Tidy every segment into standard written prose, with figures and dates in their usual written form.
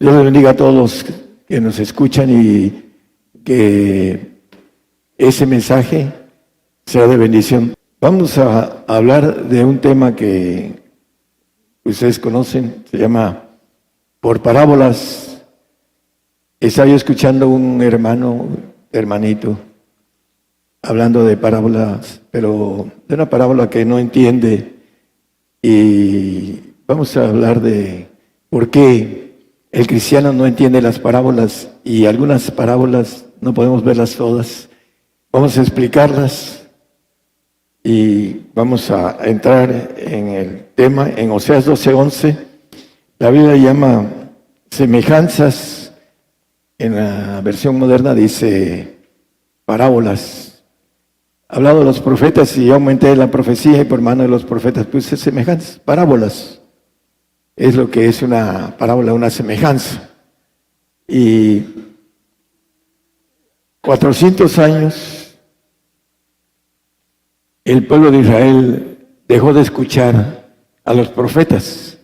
Dios les bendiga a todos los que nos escuchan y que ese mensaje sea de bendición. Vamos a hablar de un tema que ustedes conocen, se llama por parábolas. Estaba yo escuchando un hermanito, hablando de parábolas, pero de una parábola que no entiende. Y vamos a hablar de por qué el cristiano no entiende las parábolas, y algunas parábolas no podemos verlas todas. Vamos a explicarlas y vamos a entrar en el tema. En Oseas 12:11, la Biblia llama semejanzas. En la versión moderna dice parábolas. Hablado de los profetas, y yo aumenté la profecía, y por mano de los profetas puse semejanzas, parábolas. Es lo que es una parábola, una semejanza. Y 400 años el pueblo de Israel dejó de escuchar a los profetas.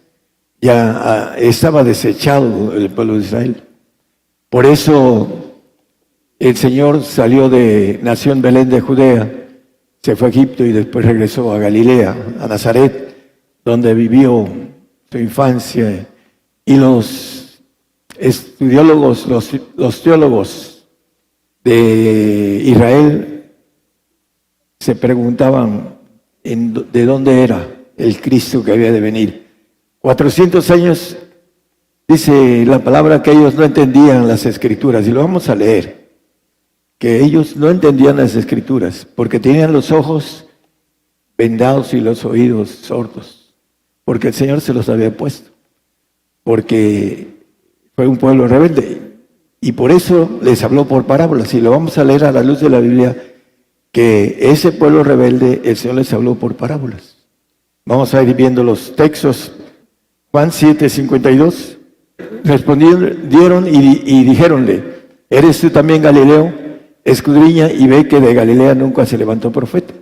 Ya estaba desechado el pueblo de Israel. Por eso el Señor nació en Belén de Judea, se fue a Egipto y después regresó a Galilea, a Nazaret, donde vivió su infancia. Y los estudiólogos, los teólogos de Israel se preguntaban de dónde era el Cristo que había de venir. 400 años, dice la palabra, que ellos no entendían las Escrituras, y lo vamos a leer, que ellos no entendían las Escrituras, porque tenían los ojos vendados y los oídos sordos, porque el Señor se los había puesto, porque fue un pueblo rebelde, y por eso les habló por parábolas. Y lo vamos a leer a la luz de la Biblia, que ese pueblo rebelde, el Señor les habló por parábolas. Vamos a ir viendo los textos. Juan 7:52. Respondieron y dijéronle: ¿eres tú también Galileo? Escudriña y ve que de Galilea nunca se levantó profeta.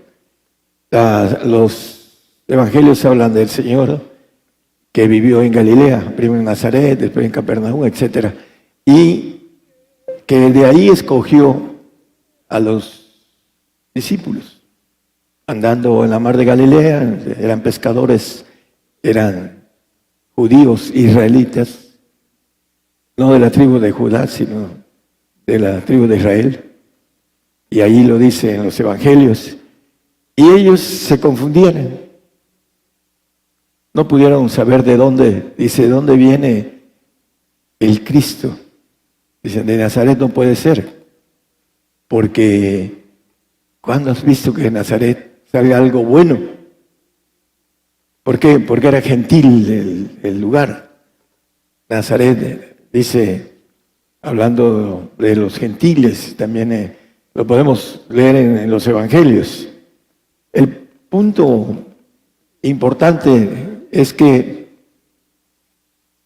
Los evangelios hablan del Señor que vivió en Galilea, primero en Nazaret, después en Capernaum, etc. Y que de ahí escogió a los discípulos, andando en la mar de Galilea. Eran pescadores, eran judíos, israelitas, no de la tribu de Judá, sino de la tribu de Israel. Y ahí lo dice en los evangelios. Y ellos se confundieron. No pudieron saber de dónde, dice, ¿de dónde viene el Cristo? Dicen, de Nazaret no puede ser, porque ¿cuándo has visto que de Nazaret salga algo bueno? ¿Por qué? Porque era gentil el lugar. Nazaret, dice, hablando de los gentiles, también lo podemos leer en los evangelios. El punto importante es que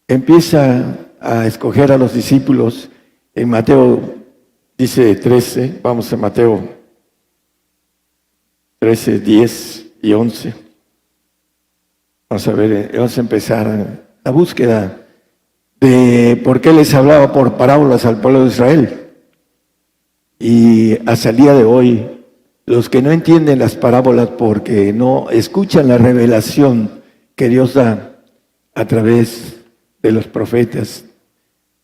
empieza a escoger a los discípulos en Mateo, dice 13, vamos a Mateo 13, 10 y 11. Vamos a ver, vamos a empezar la búsqueda de por qué les hablaba por parábolas al pueblo de Israel. Y hasta el día de hoy, los que no entienden las parábolas porque no escuchan la revelación que Dios da a través de los profetas,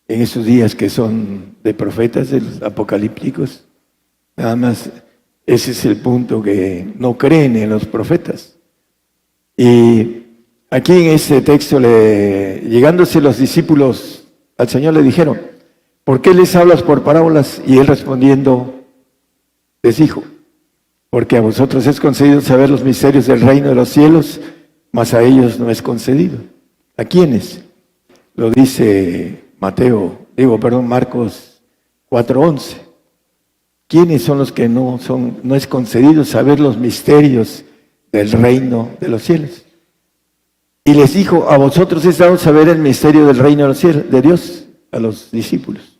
en esos días que son de profetas, de los apocalípticos, nada más ese es el punto, que no creen en los profetas. Y aquí en este texto, llegándose los discípulos al Señor, le dijeron: ¿por qué les hablas por parábolas? Y él respondiendo les dijo: porque a vosotros es concedido saber los misterios del reino de los cielos, mas a ellos no es concedido. ¿A quiénes? Lo dice Marcos 4:11. ¿Quiénes son los que no es concedido saber los misterios del reino de los cielos? Y les dijo: a vosotros es dado saber el misterio del reino de los cielos, de Dios, a los discípulos.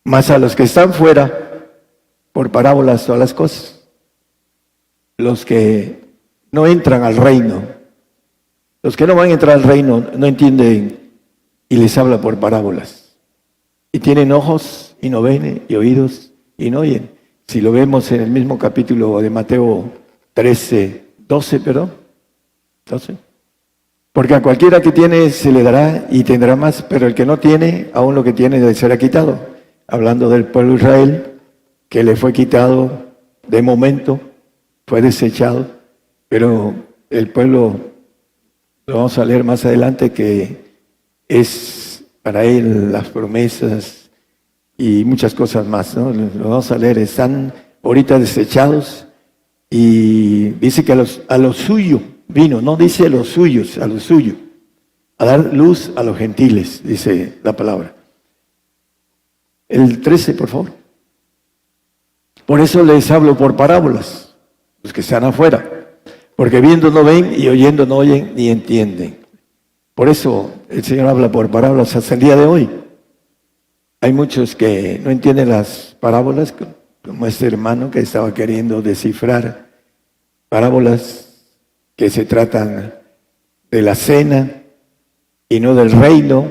Mas a los que están fuera, por parábolas todas las cosas. Los que no entran al reino, los que no van a entrar al reino, no entienden y les habla por parábolas. Y tienen ojos y no ven, y oídos y no oyen. Si lo vemos en el mismo capítulo de Mateo 12, porque a cualquiera que tiene se le dará y tendrá más, pero el que no tiene, aún lo que tiene le será quitado. Hablando del pueblo de Israel, que le fue quitado de momento, fue desechado, pero el pueblo, lo vamos a leer más adelante, que es para él las promesas y muchas cosas más, ¿no? Lo vamos a leer, están ahorita desechados y dice que a lo suyo vino, no dice a los suyos, a lo suyo, a dar luz a los gentiles, dice la palabra. El 13, por favor. Por eso les hablo por parábolas, los que están afuera, porque viendo no ven y oyendo no oyen ni entienden. Por eso el Señor habla por parábolas hasta el día de hoy. Hay muchos que no entienden las parábolas, como este hermano que estaba queriendo descifrar parábolas que se tratan de la cena y no del reino,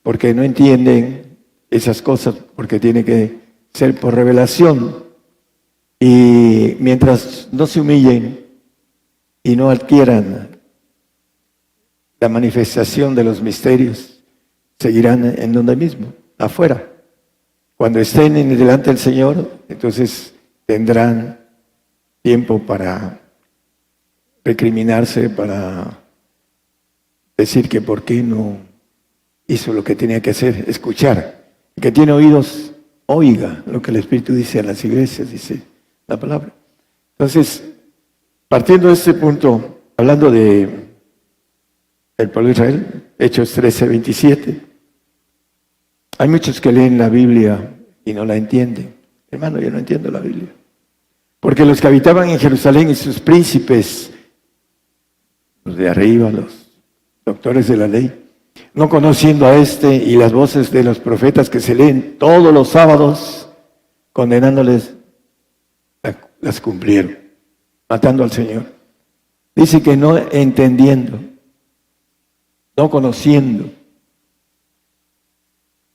porque no entienden esas cosas, porque tiene que ser por revelación. Y mientras no se humillen y no adquieran la manifestación de los misterios, seguirán en donde mismo, afuera. Cuando estén delante del Señor, entonces tendrán tiempo para recriminarse, para decir que por qué no hizo lo que tenía que hacer, escuchar. El que tiene oídos, oiga lo que el Espíritu dice a las iglesias, dice la palabra. Entonces, partiendo de este punto, hablando del pueblo de Israel, Hechos 13:27, hay muchos que leen la Biblia y no la entienden. Hermano, yo no entiendo la Biblia. Porque los que habitaban en Jerusalén y sus príncipes, los de arriba, los doctores de la ley, no conociendo a este y las voces de los profetas que se leen todos los sábados, condenándoles, las cumplieron, matando al Señor. Dice que no entendiendo, no conociendo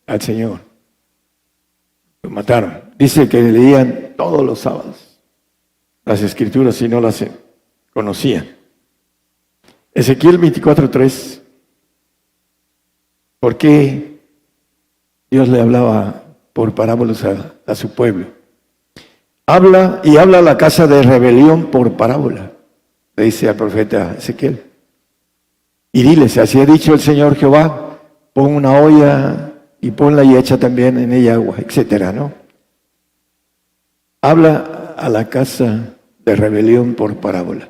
al Señor, lo mataron. Dice que leían todos los sábados las Escrituras y no las conocían. Ezequiel 24:3. ¿Por qué Dios le hablaba por parábolas a su pueblo? Habla a la casa de rebelión por parábola, le dice al profeta Ezequiel. Y diles, así ha dicho el Señor Jehová, pon una olla y ponla y echa también en ella agua, etcétera, ¿no? Habla a la casa de rebelión por parábola.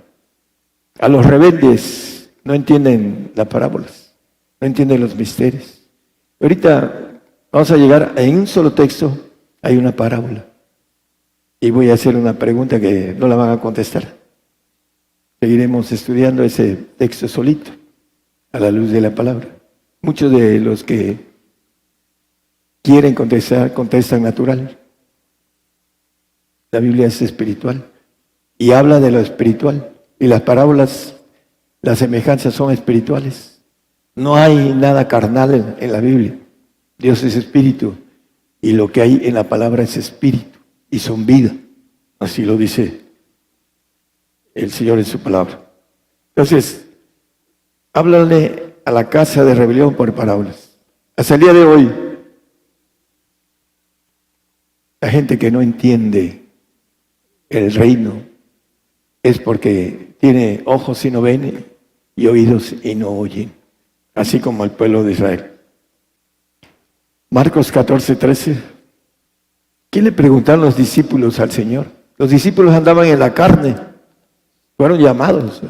A los rebeldes no entienden las parábolas, no entienden los misterios. Ahorita vamos a llegar en un solo texto, hay una parábola. Y voy a hacer una pregunta que no la van a contestar. Seguiremos estudiando ese texto solito, a la luz de la palabra. Muchos de los que quieren contestar, contestan natural. La Biblia es espiritual y habla de lo espiritual. Y las parábolas, las semejanzas son espirituales. No hay nada carnal en la Biblia. Dios es espíritu y lo que hay en la palabra es espíritu y son vida. Así lo dice el Señor en su palabra. Entonces, háblale a la casa de rebelión por parábolas. Hasta el día de hoy, la gente que no entiende el reino es porque tiene ojos y no ven y oídos y no oyen, así como el pueblo de Israel. Marcos 14:13. ¿Qué le preguntaron los discípulos al Señor? Los discípulos andaban en la carne, fueron llamados.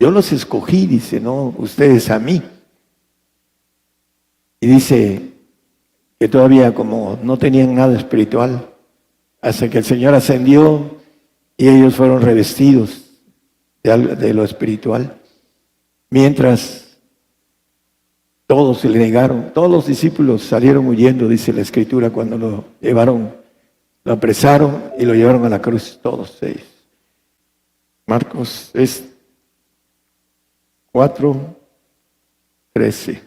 Yo los escogí, dice, no ustedes a mí. Y dice que todavía como no tenían nada espiritual, hasta que el Señor ascendió y ellos fueron revestidos de lo espiritual. Mientras todos se le negaron, todos los discípulos salieron huyendo, dice la Escritura, cuando lo llevaron, lo apresaron y lo llevaron a la cruz, todos ellos. Marcos es 4:13.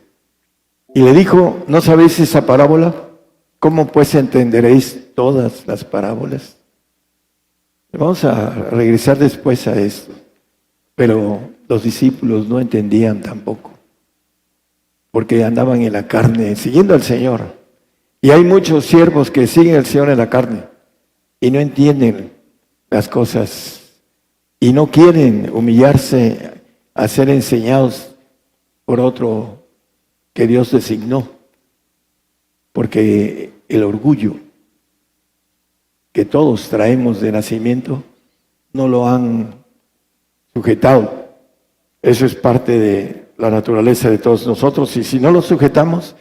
Y le dijo, ¿no sabéis esa parábola? ¿Cómo pues entenderéis todas las parábolas? Vamos a regresar después a esto, pero los discípulos no entendían tampoco, porque andaban en la carne, siguiendo al Señor. Y hay muchos siervos que siguen al Señor en la carne y no entienden las cosas y no quieren humillarse a ser enseñados por otro que Dios designó, porque el orgullo que todos traemos de nacimiento no lo han sujetado. Eso es parte de la naturaleza de todos nosotros, y si no lo sujetamos,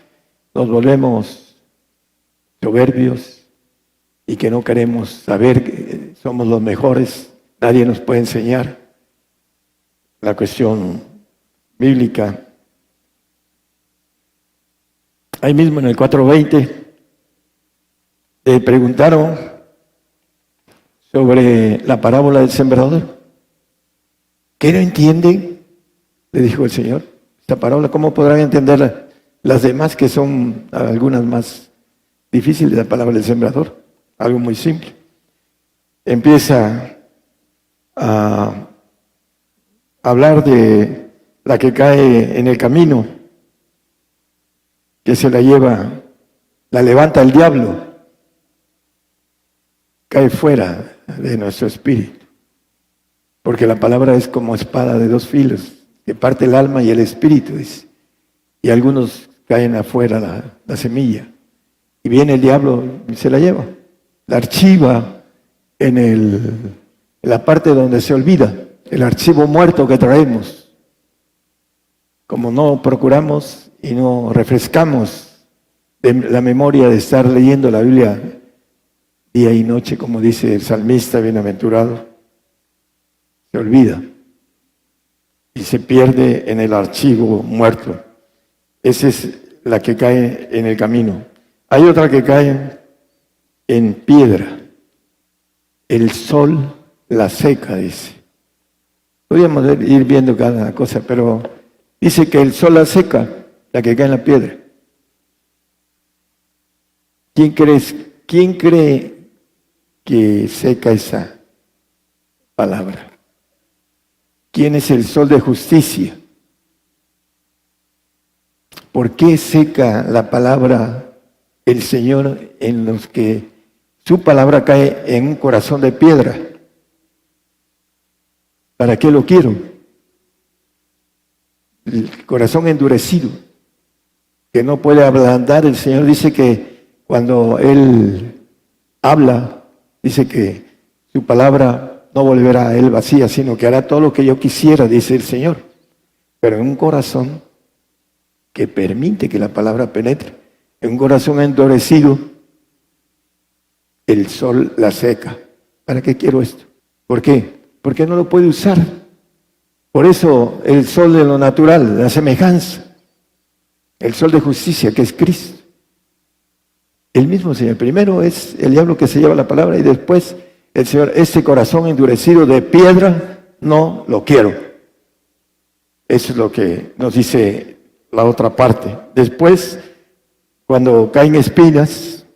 nos volvemos soberbios y que no queremos saber que somos los mejores, nadie nos puede enseñar la cuestión bíblica. Ahí mismo en el 4:20 le preguntaron sobre la parábola del sembrador. ¿Qué no entienden? Le dijo el Señor. Esta parábola, ¿cómo podrán entenderla las demás, que son algunas más difíciles? La palabra del sembrador, algo muy simple. Empieza a hablar de la que cae en el camino, que se la lleva, la levanta el diablo, cae fuera de nuestro espíritu, porque la palabra es como espada de dos filos, que parte el alma y el espíritu, dice. Y algunos caen afuera la semilla, y viene el diablo y se la lleva, la archiva en la parte donde se olvida, el archivo muerto que traemos. Como no procuramos y no refrescamos de la memoria de estar leyendo la Biblia día y noche, como dice el salmista bienaventurado, se olvida y se pierde en el archivo muerto. Esa es la que cae en el camino. Hay otra que cae en piedra. El sol la seca, dice. Podríamos ir viendo cada cosa, pero dice que el sol la seca, la que cae en la piedra. ¿Quién cree que seca esa palabra? ¿Quién es el sol de justicia? ¿Por qué seca la palabra el Señor en los que su palabra cae en un corazón de piedra? ¿Para qué lo quiero? El corazón endurecido, que no puede ablandar. El Señor dice que cuando Él habla, dice que su palabra no volverá a Él vacía, sino que hará todo lo que yo quisiera, dice el Señor. Pero en un corazón que permite que la palabra penetre, en un corazón endurecido, el sol la seca. ¿Para qué quiero esto? ¿Por qué? Porque no lo puede usar. Por eso el sol de lo natural, la semejanza, el sol de justicia, que es Cristo. El mismo Señor. Primero es el diablo que se lleva la palabra y después el Señor, este corazón endurecido de piedra, no lo quiero. Eso es lo que nos dice la otra parte. Después, cuando caen espinas,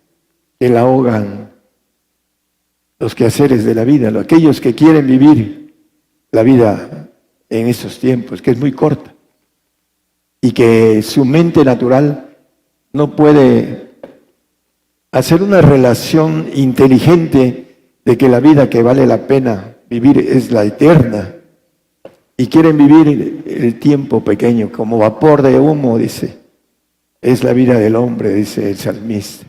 que la ahogan los quehaceres de la vida, aquellos que quieren vivir la vida en estos tiempos, que es muy corta, y que su mente natural no puede hacer una relación inteligente de que la vida que vale la pena vivir es la eterna, y quieren vivir el tiempo pequeño como vapor de humo, dice. Es la vida del hombre, dice el salmista.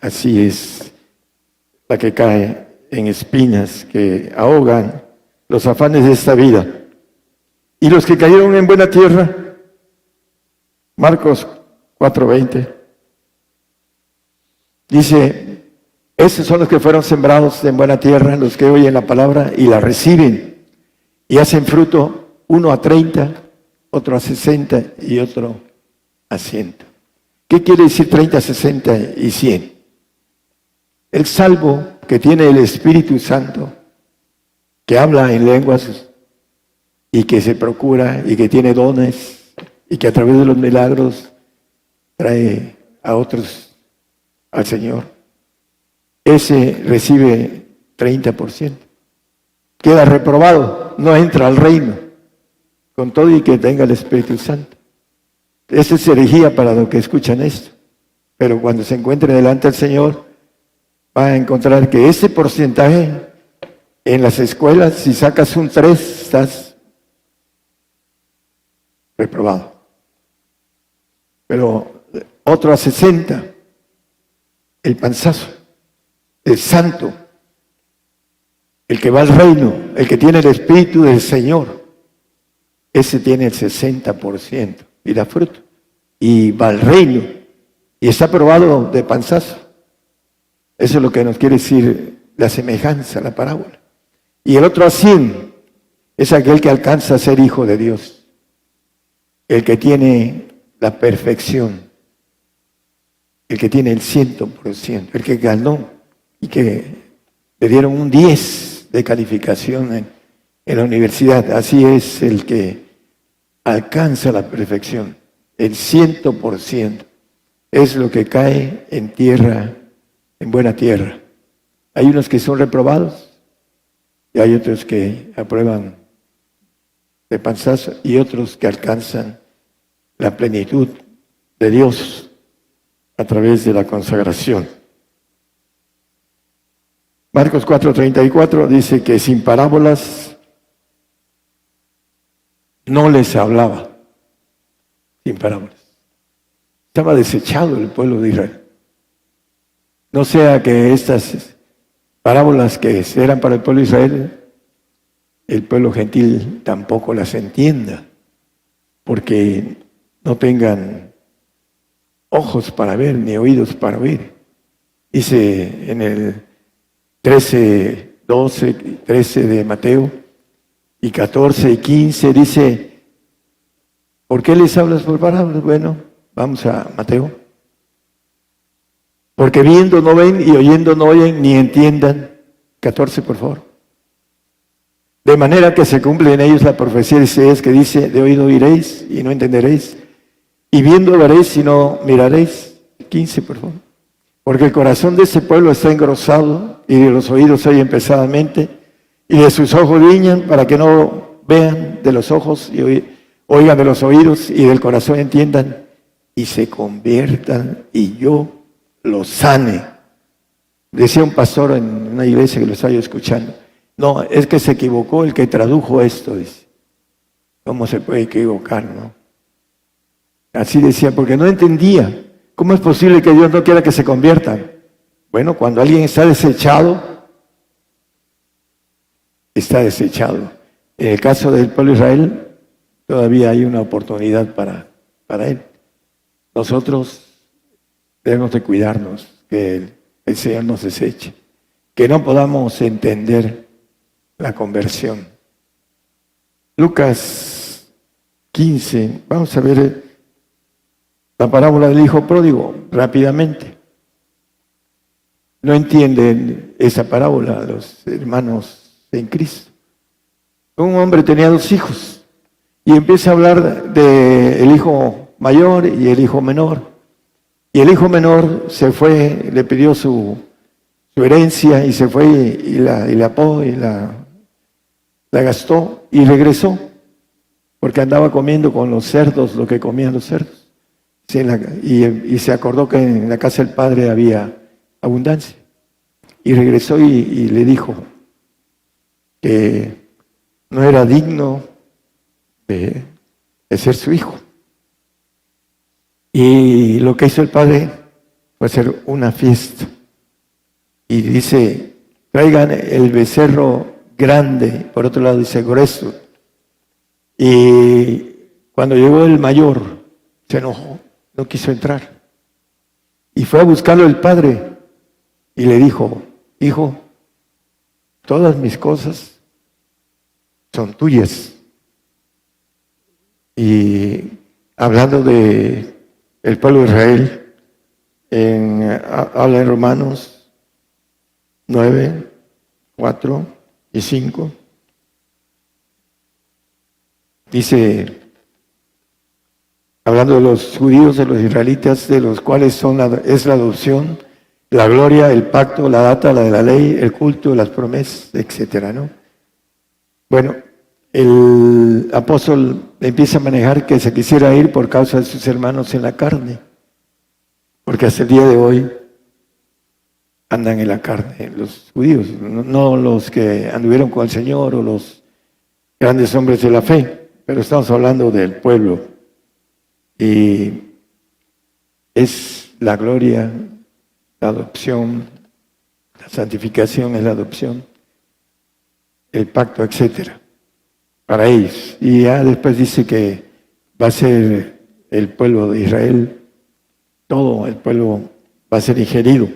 Así es la que cae en espinas que ahogan los afanes de esta vida. Y los que cayeron en buena tierra, Marcos 4:20, dice, esos son los que fueron sembrados en buena tierra, los que oyen la palabra y la reciben y hacen fruto, uno a 30, otro a 60 y otro a 100. ¿Qué quiere decir 30, 60 y 100? El salvo que tiene el Espíritu Santo, que habla en lenguas y que se procura y que tiene dones y que a través de los milagros trae a otros al Señor, ese recibe 30%. Queda reprobado, no entra al reino, con todo y que tenga el Espíritu Santo. Esa es herejía para los que escuchan esto. Pero cuando se encuentre delante del Señor, va a encontrar que ese porcentaje en las escuelas, si sacas un 3, estás reprobado. Pero otro a 60, el panzazo, el santo, el que va al reino, el que tiene el Espíritu del Señor, ese tiene el 60% y da fruto. Y va al reino y está aprobado de panzazo. Eso es lo que nos quiere decir la semejanza, la parábola. Y el otro a 100 es aquel que alcanza a ser hijo de Dios, el que tiene la perfección, el que tiene el 100%, el que ganó y que le dieron un 10 de calificación en la universidad. Así es el que alcanza la perfección, el 100%. Es lo que cae en tierra, en buena tierra. Hay unos que son reprobados y hay otros que aprueban de panzazo y otros que alcanzan la plenitud de Dios a través de la consagración. Marcos 4:34 dice que sin parábolas no les hablaba, sin parábolas. Estaba desechado el pueblo de Israel. No sea que estas parábolas que eran para el pueblo de Israel, el pueblo gentil tampoco las entienda, porque no tengan ojos para ver ni oídos para oír. Dice en el 13, 12, 13 de Mateo y 14 y 15, dice, ¿por qué les hablas por parábolas? Bueno, vamos a Mateo. Porque viendo no ven y oyendo no oyen ni entiendan. 14, por favor. De manera que se cumple en ellos la profecía de Isaías que dice, de oído oiréis y no entenderéis, y viendo veréis y no miraréis. 15, por favor. Porque el corazón de ese pueblo está engrosado, y de los oídos oyen pesadamente, y de sus ojos guiñan para que no vean de los ojos y oigan de los oídos, y del corazón entiendan, y se conviertan, y yo los sane. Decía un pastor en una iglesia que lo estaba yo escuchando, no, es que se equivocó el que tradujo esto, dice. ¿Cómo se puede equivocar, no? Así decía, porque no entendía. ¿Cómo es posible que Dios no quiera que se conviertan? Bueno, cuando alguien está desechado, está desechado. En el caso del pueblo de Israel, todavía hay una oportunidad para él. Nosotros debemos de cuidarnos, que el Señor nos deseche, que no podamos entender la conversión. Lucas 15, vamos a ver la parábola del hijo pródigo rápidamente. No entienden esa parábola los hermanos en Cristo. Un hombre tenía 2 hijos y empieza a hablar del hijo mayor y el hijo menor. Y el hijo menor se fue, le pidió su herencia y se fue y la pagó y la gastó y regresó, porque andaba comiendo con los cerdos lo que comían los cerdos. Y se acordó que en la casa del padre había abundancia. Y regresó y le dijo que no era digno de ser su hijo. Y lo que hizo el padre fue hacer una fiesta. Y dice, traigan el becerro grande, por otro lado dice grueso. Y cuando llegó el mayor, se enojó, no quiso entrar. Y fue a buscarlo el padre y le dijo, hijo, todas mis cosas son tuyas. Y hablando de el pueblo de Israel, habla en Romanos 9, 4 y 5. Dice, hablando de los judíos, de los israelitas, de los cuales es la adopción, la gloria, el pacto, la data, la de la ley, el culto, las promesas, etcétera, ¿no? Bueno, el apóstol empieza a manejar que se quisiera ir por causa de sus hermanos en la carne, porque hasta el día de hoy andan en la carne, los judíos, no los que anduvieron con el Señor o los grandes hombres de la fe, pero estamos hablando del pueblo. Y es la gloria, la adopción, la santificación es la adopción, el pacto, etcétera, para ellos. Y ya después dice que va a ser el pueblo de Israel, todo el pueblo va a ser ingerido.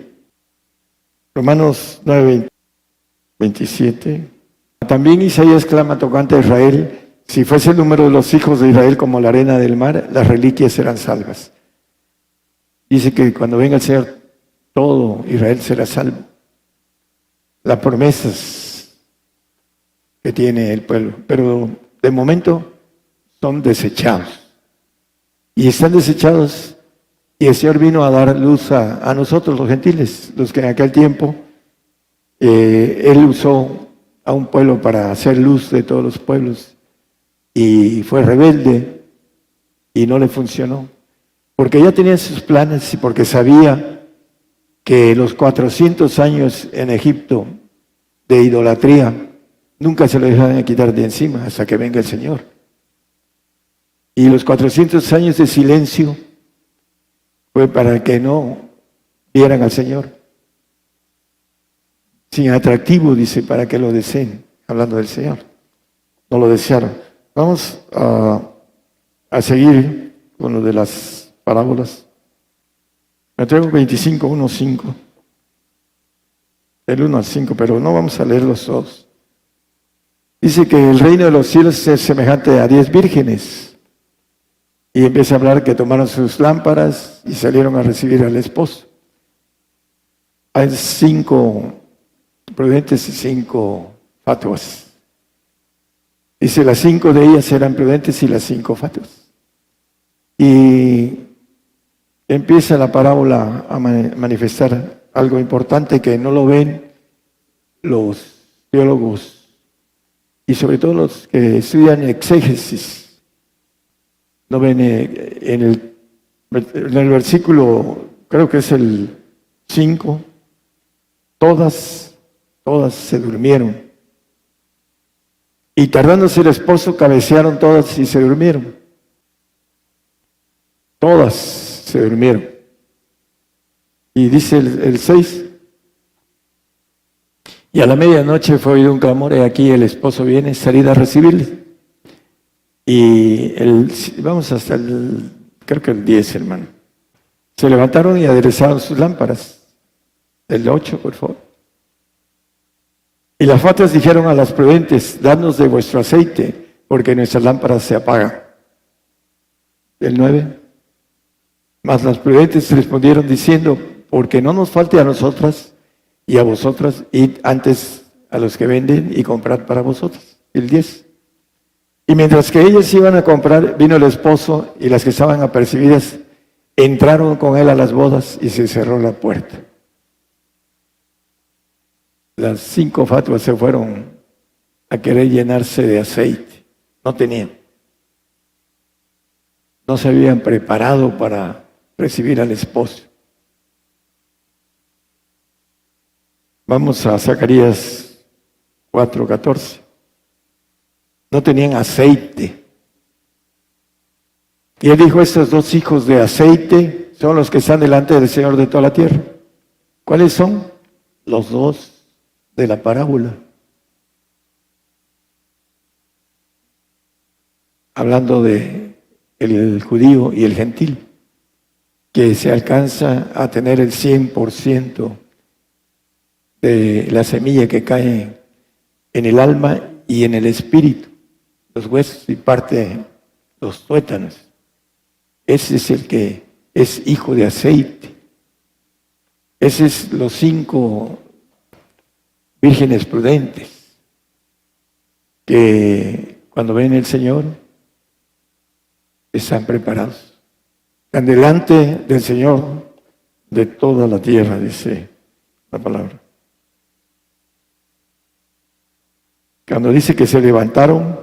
Romanos 9, 27. También Isaías clama tocante a Israel: si fuese el número de los hijos de Israel como la arena del mar, las reliquias serán salvas. Dice que cuando venga el Señor, todo Israel será salvo. Las promesas que tiene el pueblo, pero de momento son desechados. Y están desechados, y el Señor vino a dar luz a nosotros, los gentiles, los que en aquel tiempo Él usó a un pueblo para hacer luz de todos los pueblos, y fue rebelde y no le funcionó, porque ya tenía sus planes y porque sabía que los 400 años en Egipto de idolatría nunca se lo dejaban quitar de encima hasta que venga el Señor. Y los 400 años de silencio fue para que no vieran al Señor. Sin atractivo, dice, para que lo deseen, hablando del Señor. No lo desearon. Vamos a seguir con lo de las parábolas. Mateo 25, 1, 5. El 1 al 5, pero no vamos a leerlos todos. Dice que el reino de los cielos es semejante a 10 vírgenes. Y empieza a hablar que tomaron sus lámparas y salieron a recibir al esposo. Hay 5 prudentes y 5 fatuas. Dice, las 5 de ellas eran prudentes y las 5 fatuas. Y empieza la parábola a manifestar algo importante que no lo ven los teólogos y sobre todo los que estudian exégesis. No ven en el versículo, creo que es el 5, todas se durmieron. Y tardándose el esposo, cabecearon todas y se durmieron. Todas se durmieron. Y dice el 6, y a la medianoche fue oído un clamor, y aquí el esposo viene, salid a recibirle. Y vamos hasta creo que el 10, hermano. Se levantaron y aderezaron sus lámparas. El 8, por favor. Y las fatuas dijeron a las prudentes, dadnos de vuestro aceite, porque nuestras lámparas se apagan. El 9. Mas las prudentes respondieron diciendo, porque no nos falte a nosotras y a vosotras, id antes a los que venden y comprad para vosotras. El 10. Y mientras que ellas iban a comprar, vino el esposo, y las que estaban apercibidas entraron con él a las bodas y se cerró la puerta. Las 5 fatuas se fueron a querer llenarse de aceite. No tenían. No se habían preparado para recibir al esposo. Vamos a Zacarías 4:14. No tenían aceite. Y él dijo, estos 2 hijos de aceite son los que están delante del Señor de toda la tierra. ¿Cuáles son? Los 2 de la parábola. Hablando de el judío y el gentil, que se alcanza a tener el 100% de la semilla que cae en el alma y en el espíritu, los huesos y parte los tuétanos. Ese es el que es hijo de aceite. Ese es los 5 vírgenes prudentes que cuando ven el Señor están preparados. están delante del Señor de toda la tierra, dice la palabra. Cuando dice que se levantaron,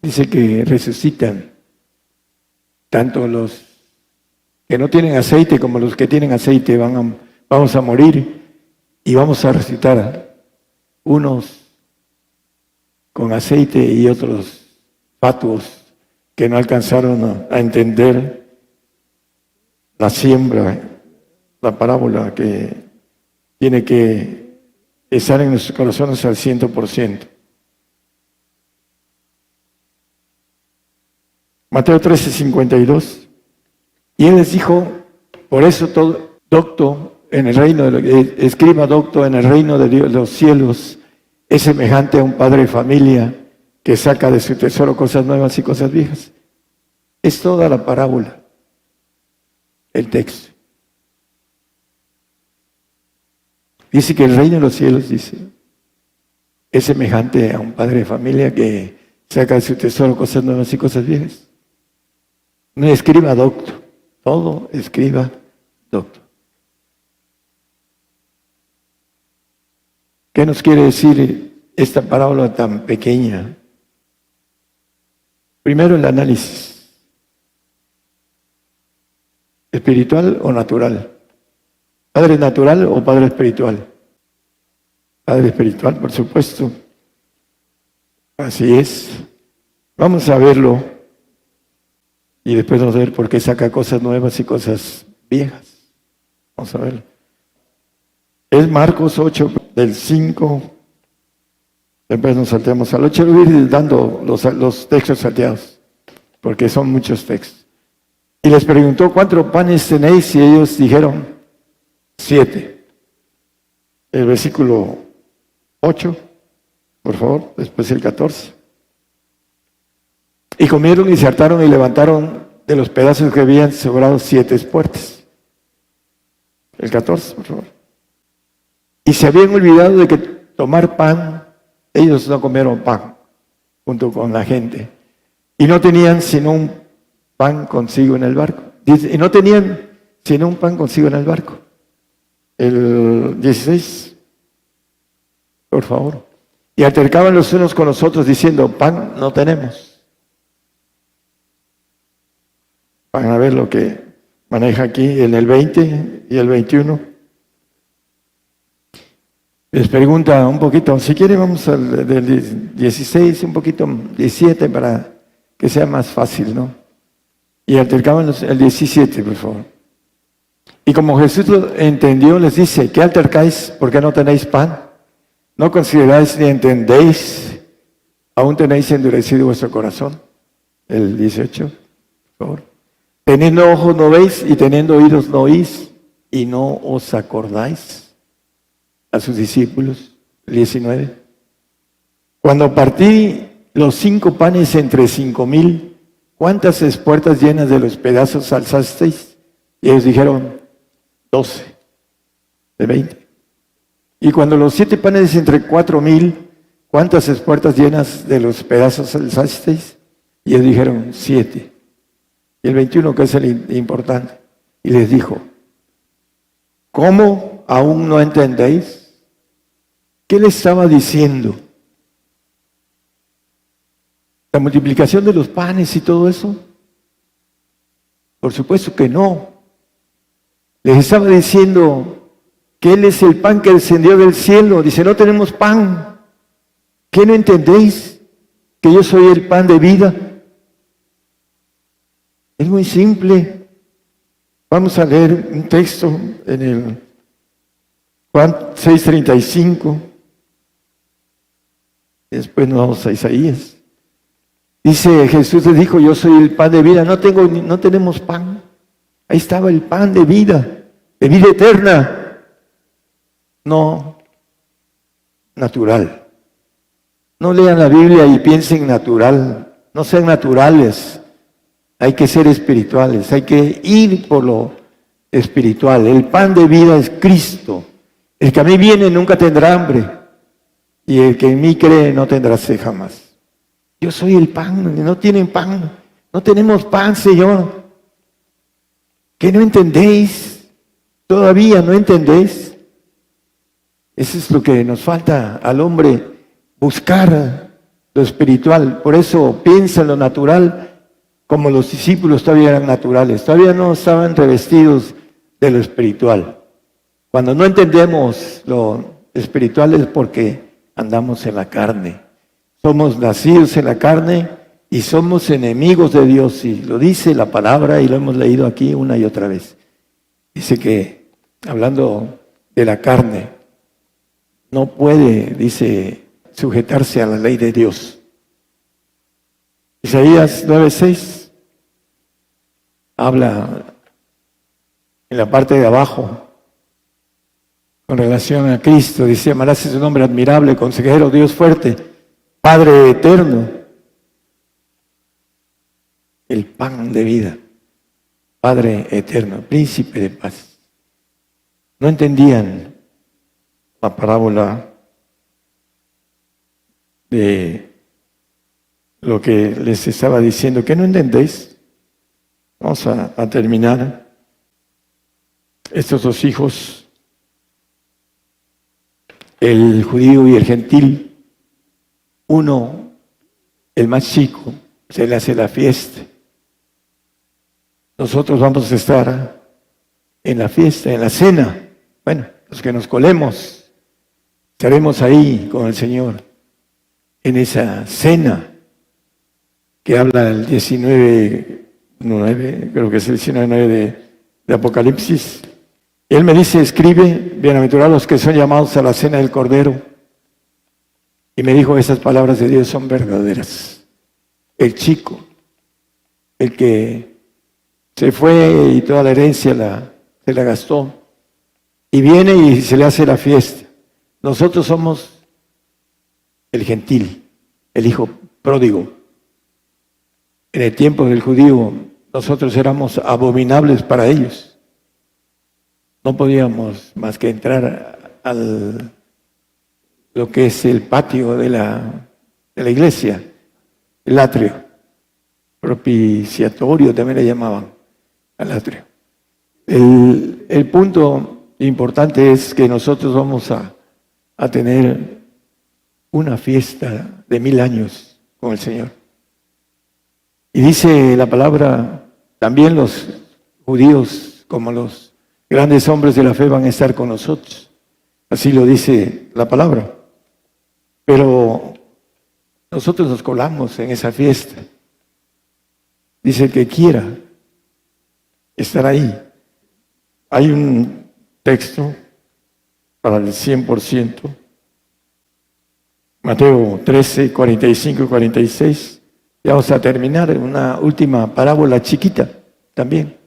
dice que resucitan, tanto los que no tienen aceite como los que tienen aceite vamos a morir y vamos a resucitar, unos con aceite y otros fatuos que no alcanzaron a entender la siembra, la parábola que tiene que estar en nuestros corazones al 100%. Mateo 13:52. Y él les dijo, por eso todo docto en el reino escriba docto en el reino de Dios, los cielos, es semejante a un padre de familia que saca de su tesoro cosas nuevas y cosas viejas. Es toda la parábola, el texto. Dice que el reino de los cielos, dice, es semejante a un padre de familia que saca de su tesoro cosas nuevas y cosas viejas. No escriba docto, todo escriba docto. ¿Qué nos quiere decir esta parábola tan pequeña? Primero el análisis. ¿Espiritual o natural? ¿Padre natural o padre espiritual? Padre espiritual, por supuesto. Así es. Vamos a verlo y después vamos a ver por qué saca cosas nuevas y cosas viejas. Vamos a verlo. Es Marcos 8, del 5. Después nos saltemos al 8. Voy a ir dando los textos salteados, porque son muchos textos. Y les preguntó, ¿cuántos panes tenéis? Y ellos dijeron, 7. El versículo 8, por favor, después el 14. Y comieron y se hartaron y levantaron de los pedazos que habían sobrado 7 espuertas. El 14, por favor. Y se habían olvidado de que tomar pan, ellos no comieron pan junto con la gente. Y no tenían sino un pan consigo en el barco. Y no tenían sino un pan consigo en el barco. El 16, por favor. Y altercaban los unos con los otros diciendo, pan no tenemos. Van a ver lo que maneja aquí en el 20 y el 21. Les pregunta un poquito, si quiere vamos al del 16, un poquito 17 para que sea más fácil, ¿no? Y altercaban el 17, por favor. Y como Jesús lo entendió, les dice, ¿qué altercáis? ¿Por qué no tenéis pan? ¿No consideráis ni entendéis? ¿Aún tenéis endurecido vuestro corazón? El 18, por favor. Teniendo ojos no veis y teniendo oídos no oís y no os acordáis. A sus discípulos, 19. Cuando partí los 5 panes entre 5,000, ¿cuántas espuertas llenas de los pedazos alzasteis? Y ellos dijeron, 12, de 20. Y cuando los 7 panes entre 4,000, ¿cuántas espuertas llenas de los pedazos alzasteis? Y ellos dijeron, 7. Y el 21, que es el importante, y les dijo, ¿cómo aún no entendéis? ¿Qué le estaba diciendo? ¿La multiplicación de los panes y todo eso? Por supuesto que no. Les estaba diciendo que Él es el pan que descendió del cielo. Dice, no tenemos pan. ¿Qué no entendéis? Que yo soy el pan de vida. Es muy simple. Vamos a leer un texto en el Juan 6:35. Después nos vamos a Isaías. Dice, Jesús les dijo, yo soy el pan de vida. No tenemos pan. Ahí estaba el pan de vida eterna. No natural. No lean la Biblia y piensen natural. No sean naturales. Hay que ser espirituales. Hay que ir por lo espiritual. El pan de vida es Cristo. El que a mí viene nunca tendrá hambre. Y el que en mí cree no tendrá sed jamás. Yo soy el pan, no tienen pan. No tenemos pan, Señor. ¿Que no entendéis? ¿Todavía no entendéis? Eso es lo que nos falta al hombre, buscar lo espiritual. Por eso piensa en lo natural, como los discípulos todavía eran naturales, todavía no estaban revestidos de lo espiritual. Cuando no entendemos lo espiritual es porque andamos en la carne. Somos nacidos en la carne y somos enemigos de Dios. Y lo dice la palabra y lo hemos leído aquí una y otra vez. Dice que, hablando de la carne, no puede, dice, sujetarse a la ley de Dios. Isaías 9:6 habla en la parte de abajo con relación a Cristo. Dice: amarás su nombre admirable, consejero, Dios fuerte, Padre eterno, el pan de vida, Padre eterno, príncipe de paz. No entendían la parábola de lo que les estaba diciendo. ¿Que no entendéis? Vamos a terminar. Estos dos hijos, el judío y el gentil, uno, el más chico, se le hace la fiesta. Nosotros vamos a estar en la fiesta, en la cena. Bueno, los que nos colemos, estaremos ahí con el Señor, en esa cena que habla el 19:9, creo que es el 19:9 de Apocalipsis. Él me dice: escribe, bienaventurados los que son llamados a la cena del Cordero. Y me dijo: esas palabras de Dios son verdaderas. El chico, el que se fue y toda la herencia se la gastó, y viene y se le hace la fiesta. Nosotros somos el gentil, el hijo pródigo. En el tiempo del judío, nosotros éramos abominables para ellos. No podíamos más que entrar al lo que es el patio de la iglesia, el atrio, propiciatorio también le llamaban al atrio. El punto importante es que nosotros vamos a tener una fiesta de 1000 años con el Señor. Y dice la palabra, también los judíos como los grandes hombres de la fe van a estar con nosotros. Así lo dice la palabra. Pero nosotros nos colamos en esa fiesta. Dice: el que quiera estar ahí. Hay un texto para el 100%. Mateo 13, 45 y 46. Ya vamos a terminar una última parábola chiquita también.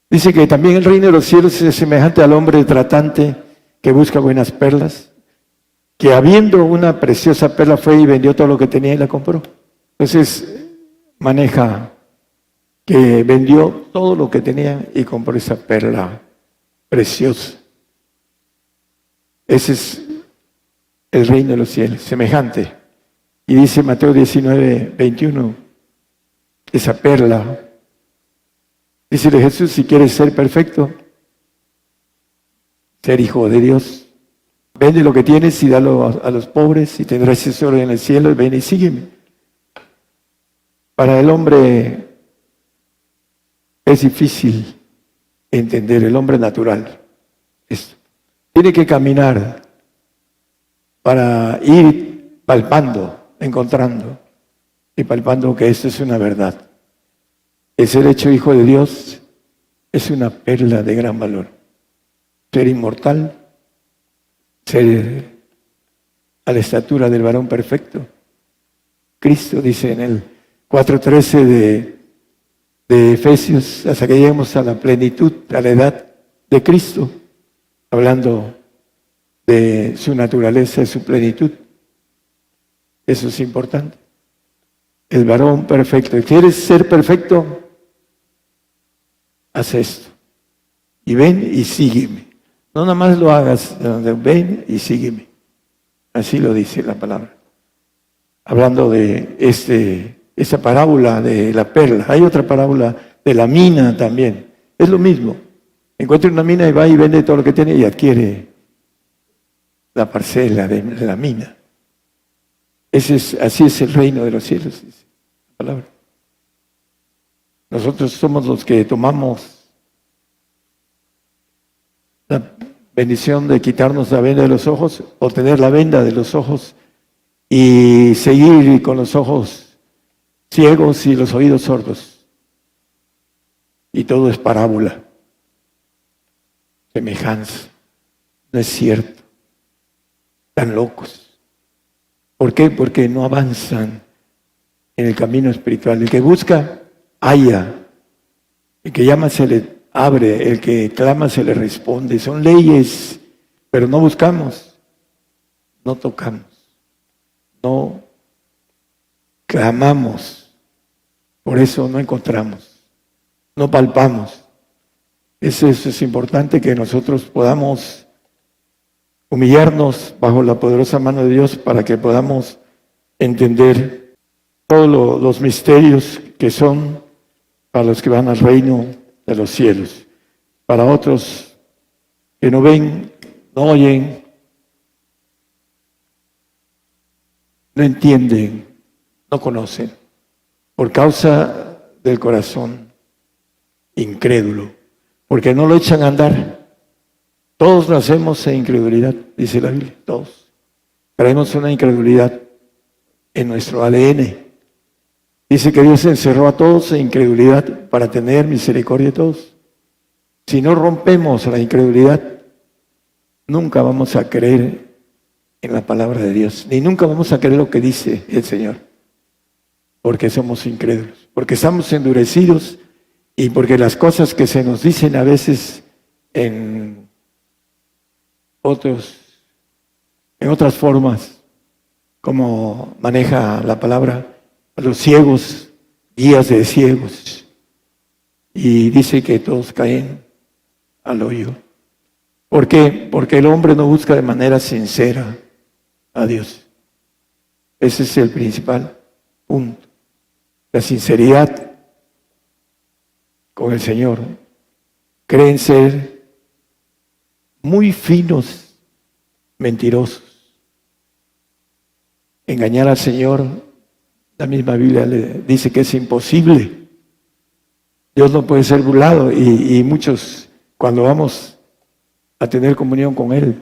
Dice que también el reino de los cielos es semejante al hombre tratante que busca buenas perlas, que habiendo una preciosa perla fue y vendió todo lo que tenía y la compró. Entonces maneja que vendió todo lo que tenía y compró esa perla preciosa. Ese es el reino de los cielos, semejante. Y dice Mateo 19, 21, esa perla. Dice Jesús: si quieres ser perfecto, ser hijo de Dios, vende lo que tienes y dalo a los pobres y tendrás tesoro en el cielo, y ven y sígueme. Para el hombre es difícil entender, el hombre natural. Esto. Tiene que caminar para ir palpando, encontrando y palpando que esto es una verdad. El ser hecho hijo de Dios es una perla de gran valor. Ser inmortal, ser a la estatura del varón perfecto. Cristo dice en el 4:13 de Efesios, hasta que lleguemos a la plenitud, a la edad de Cristo, hablando de su naturaleza, de su plenitud. Eso es importante. El varón perfecto. ¿Quieres ser perfecto? Haz esto. Y ven y sígueme. No nada más lo hagas, ven y sígueme. Así lo dice la palabra. Hablando de esta parábola de la perla. Hay otra parábola de la mina también. Es lo mismo. Encuentra una mina y va y vende todo lo que tiene y adquiere la parcela de la mina. Así es el reino de los cielos, dice la palabra. Nosotros somos los que tomamos la bendición de quitarnos la venda de los ojos, o tener la venda de los ojos y seguir con los ojos ciegos y los oídos sordos. Y todo es parábola, semejanza. No es cierto. Están locos. ¿Por qué? Porque no avanzan en el camino espiritual. El que busca, halla. El que llama, se le abre. El que clama, se le responde. Son leyes, pero no buscamos, no tocamos, no clamamos. Por eso no encontramos, no palpamos. Eso es importante, que nosotros podamos humillarnos bajo la poderosa mano de Dios para que podamos entender todos los misterios que son para los que van al reino de los cielos. Para otros que no ven, no oyen, no entienden, no conocen, por causa del corazón incrédulo, porque no lo echan a andar. Todos nacemos en incredulidad, dice la Biblia, todos. Traemos una incredulidad en nuestro ADN. Dice que Dios encerró a todos en incredulidad para tener misericordia de todos. Si no rompemos la incredulidad, nunca vamos a creer en la palabra de Dios, ni nunca vamos a creer lo que dice el Señor, porque somos incrédulos, porque estamos endurecidos y porque las cosas que se nos dicen a veces en otras formas, como maneja la palabra, a los ciegos, guías de ciegos, y dice que todos caen al hoyo. ¿Por qué? Porque el hombre no busca de manera sincera a Dios. Ese es el principal punto. La sinceridad con el Señor. Creen ser muy finos, mentirosos. Engañar al Señor, la misma Biblia le dice que es imposible. Dios no puede ser burlado, y muchos, cuando vamos a tener comunión con Él,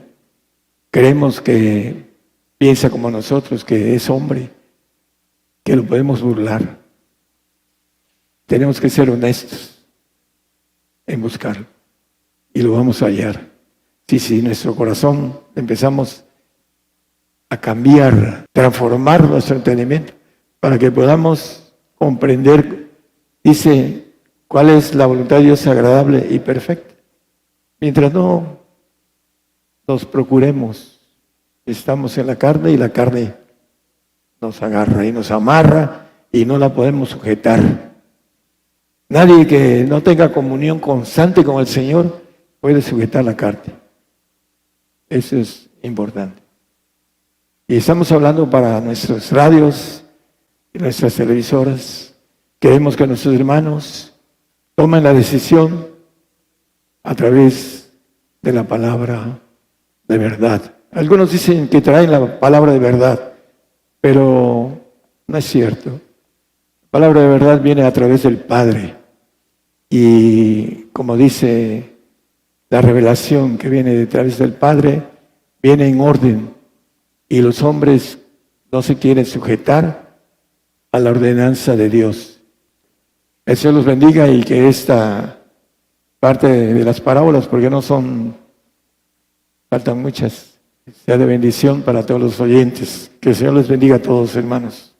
creemos que piensa como nosotros, que es hombre, que lo podemos burlar. Tenemos que ser honestos en buscarlo, y lo vamos a hallar. Si nuestro corazón empezamos a cambiar, transformar nuestro entendimiento, para que podamos comprender, dice, cuál es la voluntad de Dios agradable y perfecta. Mientras no nos procuremos, estamos en la carne y la carne nos agarra y nos amarra y no la podemos sujetar. Nadie que no tenga comunión constante con el Señor puede sujetar la carne. Eso es importante. Y estamos hablando para nuestras radios y nuestras televisoras. Queremos que nuestros hermanos tomen la decisión a través de la palabra de verdad. Algunos dicen que traen la palabra de verdad, pero no es cierto. La palabra de verdad viene a través del Padre. Y como dice la revelación que viene a través del Padre, viene en orden. Y los hombres no se quieren sujetar a la ordenanza de Dios. El Señor los bendiga, y que esta parte de las parábolas, porque no son, faltan muchas, sea de bendición para todos los oyentes. Que el Señor les bendiga a todos, hermanos.